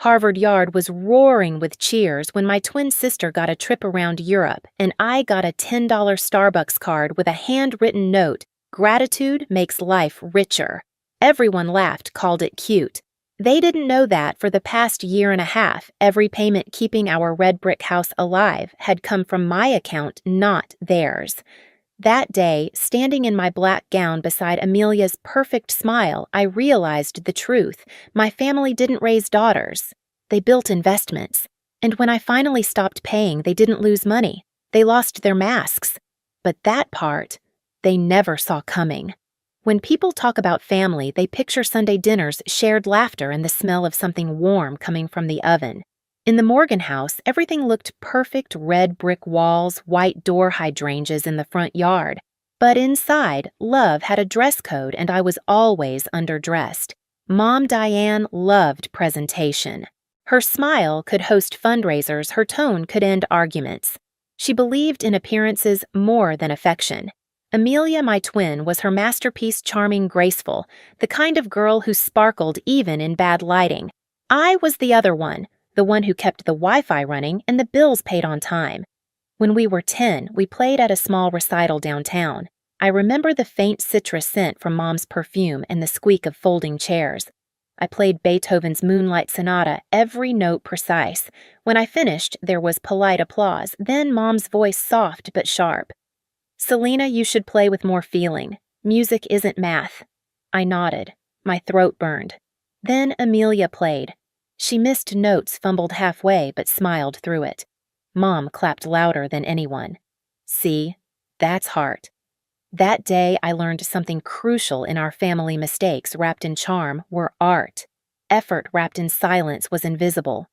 Harvard Yard was roaring with cheers when my twin sister got a trip around Europe and I got a $10 Starbucks card with a handwritten note, "Gratitude makes life richer." Everyone laughed, called it cute. They didn't know that for the past year and a half, every payment keeping our red brick house alive had come from my account, not theirs. That day, standing in my black gown beside Amelia's perfect smile, I realized the truth. My family didn't raise daughters. They built investments. And when I finally stopped paying, they didn't lose money. They lost their masks. But that part, they never saw coming. When people talk about family, they picture Sunday dinners, shared laughter, and the smell of something warm coming from the oven. In the Morgan house, everything looked perfect: red brick walls, white door hydrangeas in the front yard. But inside, love had a dress code and I was always underdressed. Mom Diane loved presentation. Her smile could host fundraisers, her tone could end arguments. She believed in appearances more than affection. Amelia, my twin, was her masterpiece: charming, graceful, the kind of girl who sparkled even in bad lighting. I was the other one. The one who kept the Wi-Fi running and the bills paid on time. When we were 10, we played at a small recital downtown. I remember the faint citrus scent from Mom's perfume and the squeak of folding chairs. I played Beethoven's Moonlight Sonata, every note precise. When I finished, there was polite applause, then Mom's voice soft but sharp. "Selena, you should play with more feeling. Music isn't math." I nodded. My throat burned. Then Amelia played. She missed notes, fumbled halfway, but smiled through it. Mom clapped louder than anyone. See, that's heart. That day, I learned something crucial in our family: mistakes wrapped in charm were art. Effort wrapped in silence was invisible.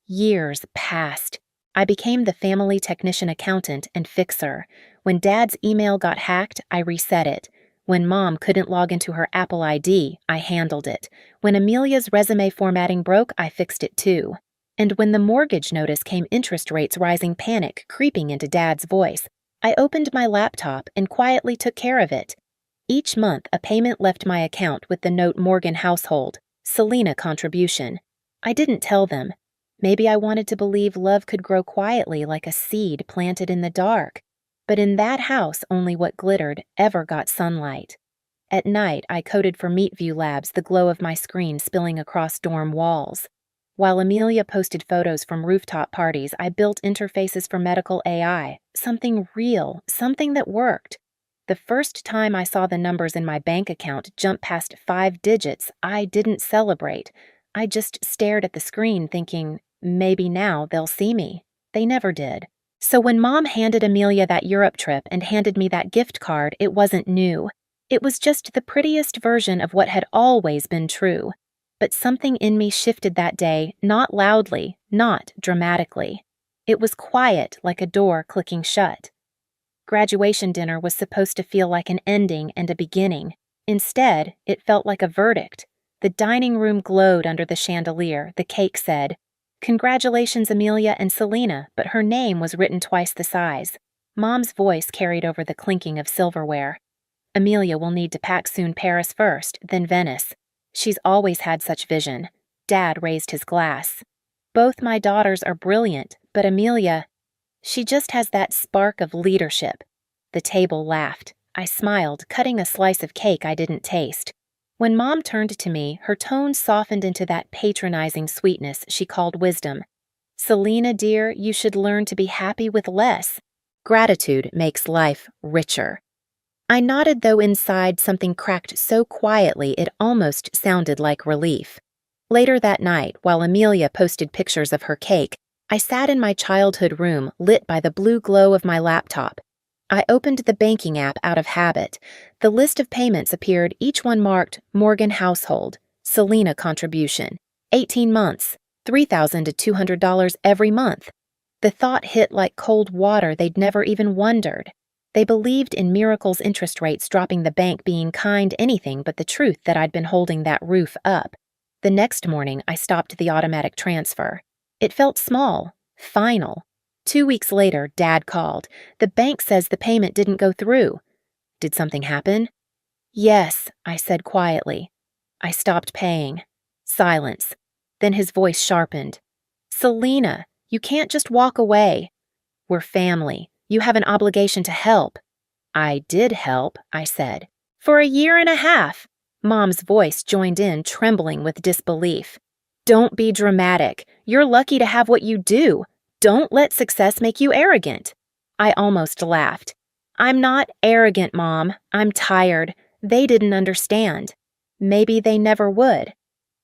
Years passed. I became the family technician, accountant, and fixer. When Dad's email got hacked, I reset it. When Mom couldn't log into her Apple ID, I handled it. When Amelia's resume formatting broke, I fixed it too. And when the mortgage notice came, interest rates rising, panic creeping into Dad's voice, I opened my laptop and quietly took care of it. Each month, a payment left my account with the note: Morgan household, Selena contribution. I didn't tell them. Maybe I wanted to believe love could grow quietly like a seed planted in the dark. But in that house, only what glittered ever got sunlight. At night, I coded for Meetview Labs, the glow of my screen spilling across dorm walls. While Amelia posted photos from rooftop parties, I built interfaces for medical AI, something real, something that worked. The first time I saw the numbers in my bank account jump past 5 digits, I didn't celebrate. I just stared at the screen thinking, maybe now they'll see me. They never did. So when Mom handed Amelia that Europe trip and handed me that gift card, it wasn't new. It was just the prettiest version of what had always been true. But something in me shifted that day, not loudly, not dramatically. It was quiet, like a door clicking shut. Graduation dinner was supposed to feel like an ending and a beginning. Instead, it felt like a verdict. The dining room glowed under the chandelier. The cake said, "Congratulations, Amelia and Selena," but her name was written twice the size. Mom's voice carried over the clinking of silverware. "Amelia will need to pack soon. Paris first, then Venice. She's always had such vision." Dad raised his glass. "Both my daughters are brilliant, but Amelia, she just has that spark of leadership." The table laughed. I smiled, cutting a slice of cake I didn't taste. When Mom turned to me, her tone softened into that patronizing sweetness she called wisdom. "Selena, dear, you should learn to be happy with less. Gratitude makes life richer." I nodded, though inside something cracked so quietly it almost sounded like relief. Later that night, while Amelia posted pictures of her cake, I sat in my childhood room, lit by the blue glow of my laptop. I opened the banking app out of habit. The list of payments appeared, each one marked Morgan household, Selena contribution, 18 months, $3,200 every month. The thought hit like cold water. They'd never even wondered. They believed in miracles, interest rates dropping, the bank being kind, anything but the truth that I'd been holding that roof up. The next morning, I stopped the automatic transfer. It felt small, final. 2 weeks later, Dad called. "The bank says the payment didn't go through." "Did something happen?" "Yes," I said quietly. "I stopped paying." Silence. Then his voice sharpened. Selena, you can't just walk away. We're family. You have an obligation to help. I did help, I said. For a year and a half. Mom's voice joined in, trembling with disbelief. Don't be dramatic. You're lucky to have what you do. Don't let success make you arrogant. I almost laughed. I'm not arrogant, Mom. I'm tired. They didn't understand. Maybe they never would.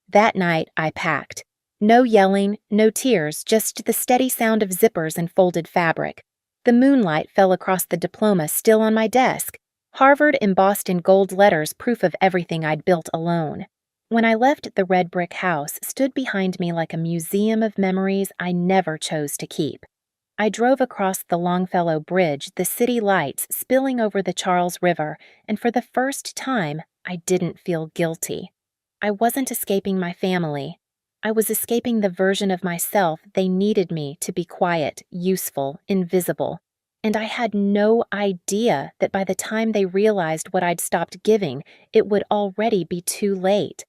That night, I packed. No yelling, no tears, just the steady sound of zippers and folded fabric. The moonlight fell across the diploma still on my desk. Harvard embossed in gold letters, proof of everything I'd built alone. When I left, the red brick house stood behind me like a museum of memories I never chose to keep. I drove across the Longfellow Bridge, the city lights spilling over the Charles River, and for the first time, I didn't feel guilty. I wasn't escaping my family. I was escaping the version of myself they needed me to be quiet, useful, invisible. And I had no idea that by the time they realized what I'd stopped giving, it would already be too late.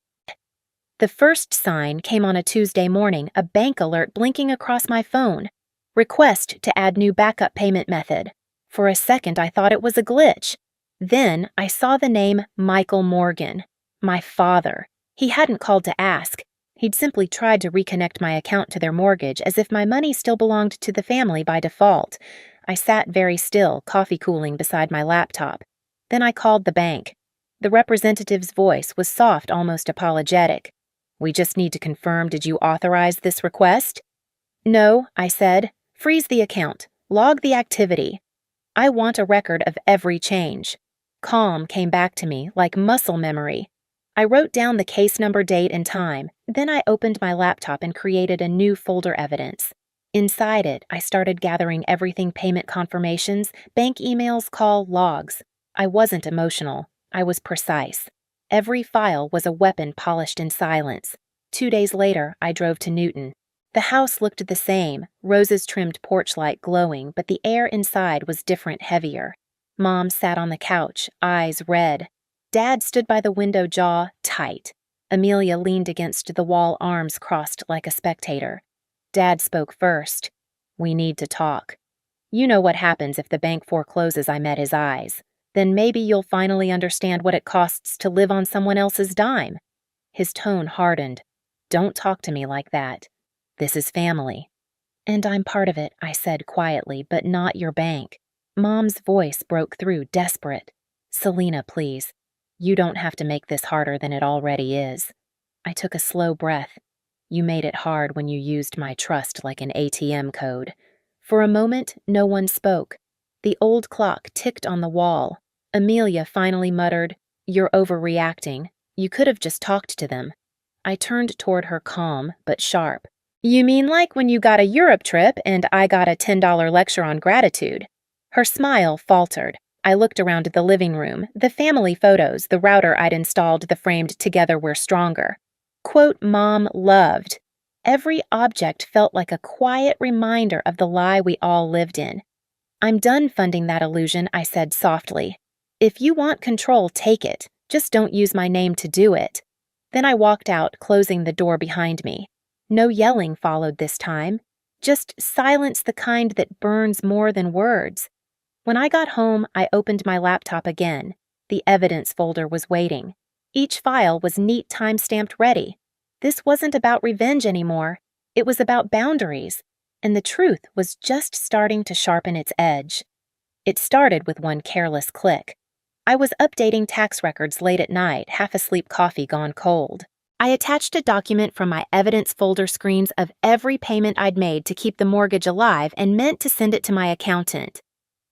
The first sign came on a Tuesday morning, a bank alert blinking across my phone. Request to add new backup payment method. For a second, I thought it was a glitch. Then I saw the name Michael Morgan, my father. He hadn't called to ask. He'd simply tried to reconnect my account to their mortgage as if my money still belonged to the family by default. I sat very still, coffee cooling beside my laptop. Then I called the bank. The representative's voice was soft, almost apologetic. We just need to confirm, did you authorize this request? No, I said. Freeze the account. Log the activity. I want a record of every change. Calm came back to me, like muscle memory. I wrote down the case number, date, and time. Then I opened my laptop and created a new folder evidence. Inside it, I started gathering everything: payment confirmations, bank emails, call logs. I wasn't emotional. I was precise. Every file was a weapon polished in silence. 2 days later, I drove to Newton. The house looked the same, roses-trimmed porch light glowing, but the air inside was different, heavier. Mom sat on the couch, eyes red. Dad stood by the window, jaw tight. Amelia leaned against the wall, arms crossed like a spectator. Dad spoke first. We need to talk. You know what happens if the bank forecloses. I met his eyes. Then maybe you'll finally understand what it costs to live on someone else's dime. His tone hardened. Don't talk to me like that. This is family. And I'm part of it, I said quietly, but not your bank. Mom's voice broke through, desperate. Selena, please. You don't have to make this harder than it already is. I took a slow breath. You made it hard when you used my trust like an ATM code. For a moment, no one spoke. The old clock ticked on the wall. Amelia finally muttered, You're overreacting. You could have just talked to them. I turned toward her, calm but sharp. You mean like when you got a Europe trip and I got a $10 lecture on gratitude? Her smile faltered. I looked around the living room, the family photos, the router I'd installed, the framed Together We're Stronger. Quote Mom loved. Every object felt like a quiet reminder of the lie we all lived in. I'm done funding that illusion, I said softly. If you want control, take it. Just don't use my name to do it. Then I walked out, closing the door behind me. No yelling followed this time. Just silence, the kind that burns more than words. When I got home, I opened my laptop again. The evidence folder was waiting. Each file was neat, time-stamped, ready. This wasn't about revenge anymore. It was about boundaries. And the truth was just starting to sharpen its edge. It started with one careless click. I was updating tax records late at night, half asleep, coffee gone cold. I attached a document from my evidence folder screens of every payment I'd made to keep the mortgage alive and meant to send it to my accountant.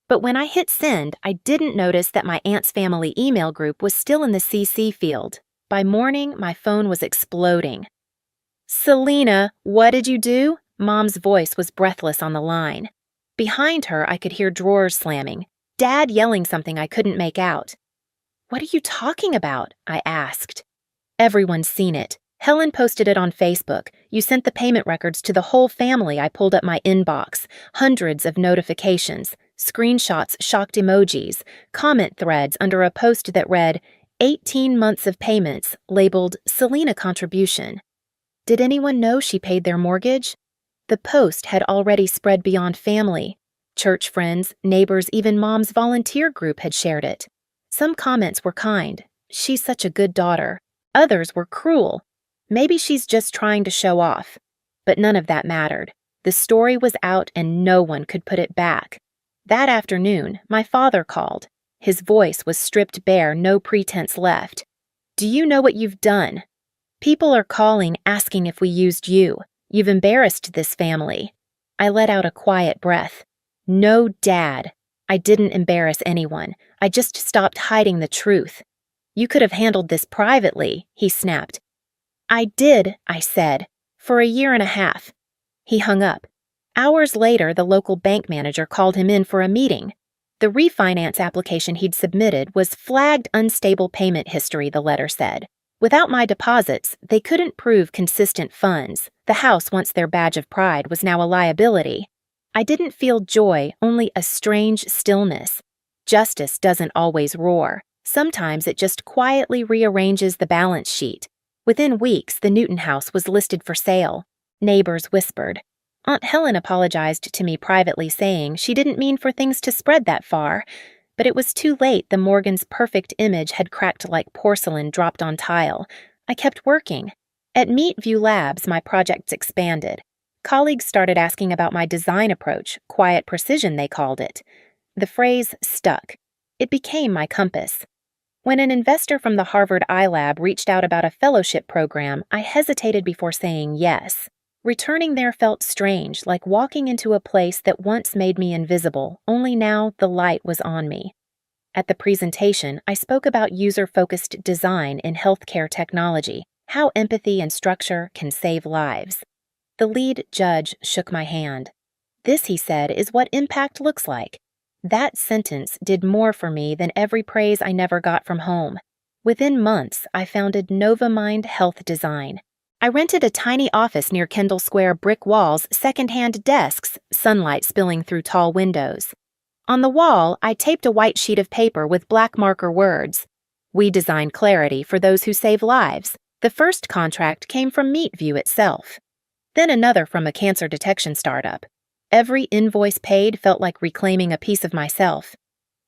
But when I hit send, I didn't notice that my aunt's family email group was still in the CC field. By morning, my phone was exploding. Selena, what did you do? Mom's voice was breathless on the line. Behind her, I could hear drawers slamming. Dad yelling something I couldn't make out. What are you talking about? I asked. Everyone's seen it. Helen posted it on Facebook. You sent the payment records to the whole family. I pulled up my inbox. Hundreds of notifications, screenshots, shocked emojis, comment threads under a post that read, 18 months of payments, labeled Selena contribution. Did anyone know she paid their mortgage? The post had already spread beyond family. Church friends, neighbors, even Mom's volunteer group had shared it. Some comments were kind. She's such a good daughter. Others were cruel. Maybe she's just trying to show off. But none of that mattered. The story was out and no one could put it back. That afternoon, my father called. His voice was stripped bare, no pretense left. "Do you know what you've done? People are calling, asking if we used you. You've embarrassed this family." I let out a quiet breath. No, Dad. I didn't embarrass anyone. I just stopped hiding the truth. "You could have handled this privately," he snapped. "I did," I said, "for a year and a half." He hung up. Hours later, the local bank manager called him in for a meeting. The refinance application he'd submitted was flagged unstable payment history, the letter said. Without my deposits, they couldn't prove consistent funds. The house, once their badge of pride, was now a liability. I didn't feel joy, only a strange stillness. Justice doesn't always roar. Sometimes it just quietly rearranges the balance sheet. Within weeks, the Newton house was listed for sale. Neighbors whispered. Aunt Helen apologized to me privately, saying she didn't mean for things to spread that far. But it was too late. The Morgans' perfect image had cracked like porcelain dropped on tile. I kept working. At Meatview Labs, my projects expanded. Colleagues started asking about my design approach, quiet precision they called it. The phrase stuck. It became my compass. When an investor from the Harvard iLab reached out about a fellowship program, I hesitated before saying yes. Returning there felt strange, like walking into a place that once made me invisible, only now the light was on me. At the presentation, I spoke about user-focused design in healthcare technology, how empathy and structure can save lives. The lead judge shook my hand. "This," he said, "is what impact looks like." That sentence did more for me than every praise I never got from home. Within months, I founded NovaMind Health Design. I rented a tiny office near Kendall Square, brick walls, second-hand desks, sunlight spilling through tall windows. On the wall, I taped a white sheet of paper with black marker words. "We design clarity for those who save lives." The first contract came from Meatview itself. Then another from a cancer detection startup. Every invoice paid felt like reclaiming a piece of myself.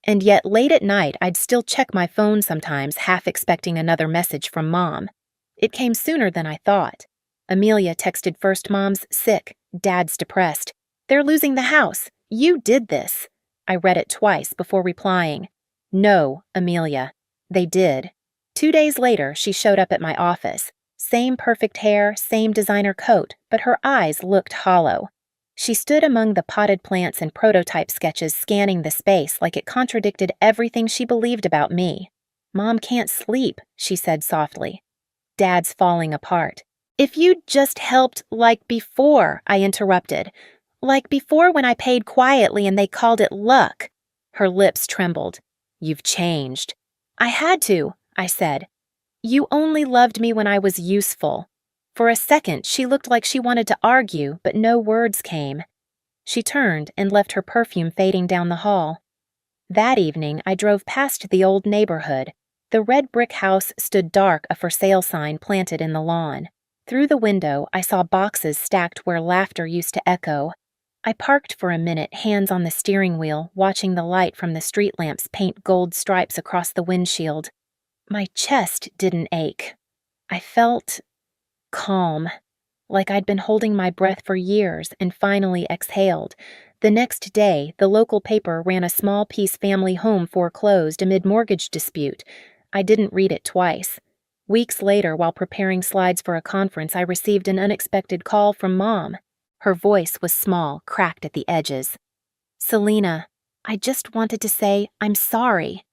And yet, late at night, I'd still check my phone sometimes, half expecting another message from Mom. It came sooner than I thought. Amelia texted first. "Mom's sick. Dad's depressed. They're losing the house. You did this." I read it twice before replying. "No, Amelia. They did." 2 days later, she showed up at my office. Same perfect hair, same designer coat, but her eyes looked hollow. She stood among the potted plants and prototype sketches, scanning the space like it contradicted everything she believed about me. "Mom can't sleep," she said softly. "Dad's falling apart." "If you'd just helped like before," I interrupted. "Like before when I paid quietly and they called it luck." Her lips trembled. "You've changed." "I had to," I said. "You only loved me when I was useful." For a second, she looked like she wanted to argue, but no words came. She turned and left her perfume fading down the hall. That evening, I drove past the old neighborhood. The red brick house stood dark, a for sale sign planted in the lawn. Through the window, I saw boxes stacked where laughter used to echo. I parked for a minute, hands on the steering wheel, watching the light from the street lamps paint gold stripes across the windshield. My chest didn't ache. I felt calm, like I'd been holding my breath for years and finally exhaled. The next day, the local paper ran a small-piece family home foreclosed amid mortgage dispute. I didn't read it twice. Weeks later, while preparing slides for a conference, I received an unexpected call from Mom. Her voice was small, cracked at the edges. "Selena, I just wanted to say I'm sorry."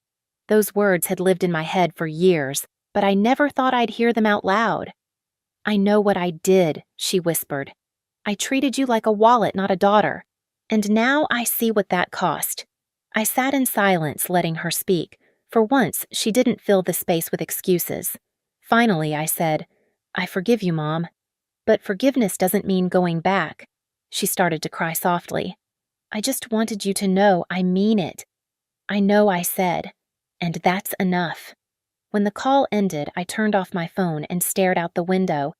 Those words had lived in my head for years, but I never thought I'd hear them out loud. "I know what I did," she whispered. "I treated you like a wallet, not a daughter. And now I see what that cost." I sat in silence, letting her speak. For once, she didn't fill the space with excuses. Finally, I said, "I forgive you, Mom. But forgiveness doesn't mean going back." She started to cry softly. "I just wanted you to know I mean it." "I know," I said. "And that's enough." When the call ended, I turned off my phone and stared out the window.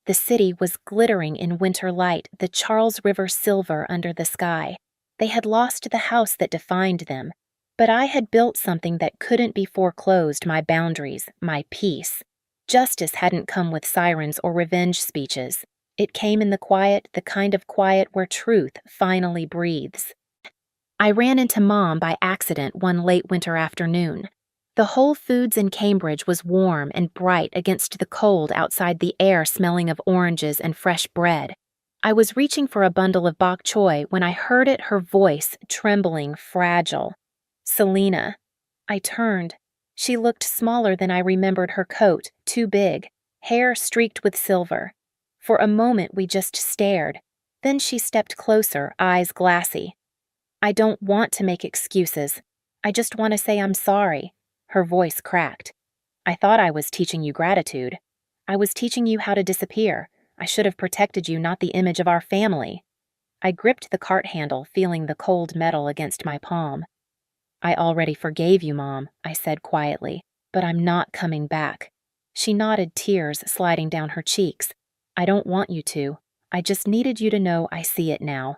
The city was glittering in winter light, the Charles River silver under the sky. They had lost the house that defined them, but I had built something that couldn't be foreclosed, my boundaries, my peace. Justice hadn't come with sirens or revenge speeches. It came in the quiet, the kind of quiet where truth finally breathes. I ran into Mom by accident one late winter afternoon. The Whole Foods in Cambridge was warm and bright against the cold outside, the air smelling of oranges and fresh bread. I was reaching for a bundle of bok choy when I heard it, her voice, trembling, fragile. Selena. I turned. She looked smaller than I remembered her coat, too big, hair streaked with silver. For a moment we just stared. Then she stepped closer, eyes glassy. I don't want to make excuses. I just want to say I'm sorry. Her voice cracked. I thought I was teaching you gratitude. I was teaching you how to disappear. I should have protected you, not the image of our family. I gripped the cart handle, feeling the cold metal against my palm. I already forgave you, Mom, I said quietly, but I'm not coming back. She nodded, tears sliding down her cheeks. I don't want you to. I just needed you to know I see it now.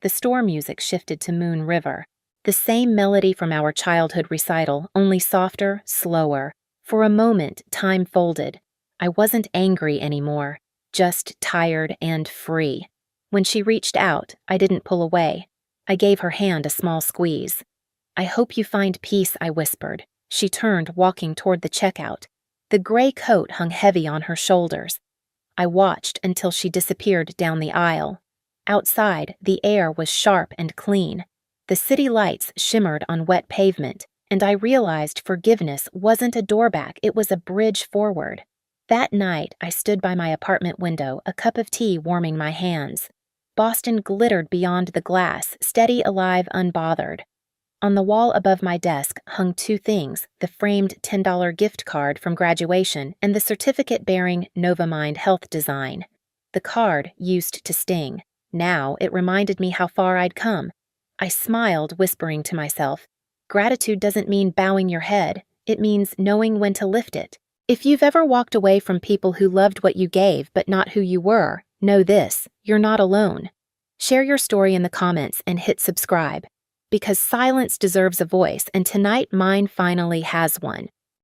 The store music shifted to Moon River. The same melody from our childhood recital, only softer, slower. For a moment, time folded. I wasn't angry anymore, just tired and free. When she reached out, I didn't pull away. I gave her hand a small squeeze. I hope you find peace, I whispered. She turned, walking toward the checkout. The gray coat hung heavy on her shoulders. I watched until she disappeared down the aisle. Outside, the air was sharp and clean. The city lights shimmered on wet pavement, and I realized forgiveness wasn't a doorback, it was a bridge forward. That night, I stood by my apartment window, a cup of tea warming my hands. Boston glittered beyond the glass, steady, alive, unbothered. On the wall above my desk hung two things, the framed $10 gift card from graduation and the certificate bearing Novamind Health Design. The card used to sting. Now it reminded me how far I'd come. I smiled, whispering to myself, gratitude doesn't mean bowing your head, it means knowing when to lift it. If you've ever walked away from people who loved what you gave but not who you were, know this, you're not alone. Share your story in the comments and hit subscribe. Because silence deserves a voice, and tonight mine finally has one.